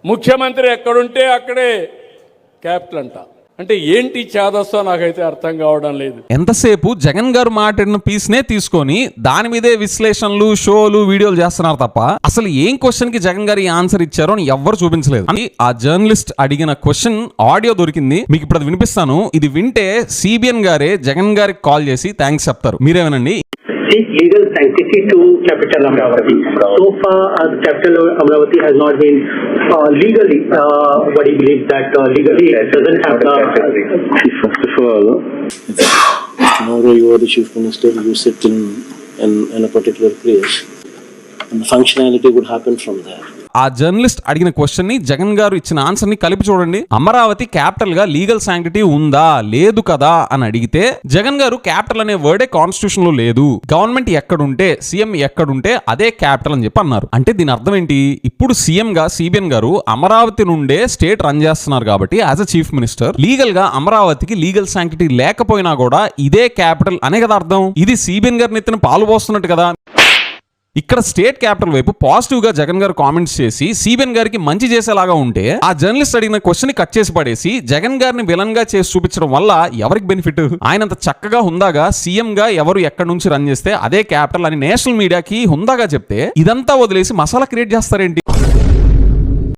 ముఖ్యమంత్రి ఎక్కడుంటే అక్కడే క్యాపిటల్ అంట. అంటే ఏంటి చేదస్తో నాకైతే అర్థం కావడం లేదు. ఎంతసేపు జగన్ గారు మాట్లాడిన పీస్నే తీసుకొని దాని మీదే విశ్లేషణలు, షోలు, వీడియోలు చేస్తున్నారు తప్ప అసలు ఏం క్వశ్చన్ కి జగన్ గారు ఆన్సర్ ఇచ్చారో అని ఎవ్వరు చూపించలేదు. అని ఆ జర్నలిస్ట్ అడిగిన క్వశ్చన్ ఆడియో దొరికింది, మీకు ఇప్పుడు అది వినిపిస్తాను. ఇది వింటే సిబిఎన్ గారే జగన్ గారికి కాల్ చేసి థ్యాంక్స్ చెప్తారు. మీరేమనండి. Seek legal sanctity to Capital Amravati. So far, Capital Amravati has not been legally. What he believes that legally doesn't have the. First of all, tomorrow you are the chief minister. You sit in a particular place, and the functionality would happen from there. ఆ journalist అడిగిన question ని జగన్ గారు ఇచ్చిన answer ని కలిపి చూడండి. Amaravati capital గా legal sanctity ఉందా లేదు కదా అని అడిగితే జగన్ గారు క్యాపిటల్ అనే వర్డే కాన్స్టిట్యూషన్ లో లేదు, గవర్నమెంట్ ఎక్కడుంటే సీఎం ఎక్కడుంటే అదే క్యాపిటల్ అని చెప్పి అన్నారు. అంటే దీని అర్థం ఏంటి? ఇప్పుడు సీఎం గా సిబిఎన్ గారు అమరావతి నుండే స్టేట్ రన్ చేస్తున్నారు కాబట్టి as a chief minister legal గా అమరావతికి లీగల్ శాంక్టిటీ లేకపోయినా కూడా ఇదే క్యాపిటల్ అనే కదా అర్థం. ఇది సిబిఎన్ గారిని ఎత్తిన పాలు పోస్తున్నట్టు కదా. ఇక్కడ స్టేట్ క్యాపిటల్ వైపు పాజిటివ్ గా జగన్ గారు కామెంట్స్ చేసి సిబిఎన్ గారికి మంచి చేసేలాగా ఉంటే ఆ జర్నలిస్ట్ అడిగిన క్వశ్చన్ ని కట్ చేసి పడేసి జగన్ గారిని విలన్ గా చేసి చూపించడం వల్ల ఎవరికి బెనిఫిట్? ఆయనంత చక్కగా హుందాగా సీఎం గా ఎవరు ఎక్కడి నుంచి రన్ చేస్తే అదే క్యాపిటల్ అని నేషనల్ మీడియాకి హుందాగా చెప్తే ఇదంతా వదిలేసి మసాలా క్రియేట్ చేస్తారేంటి?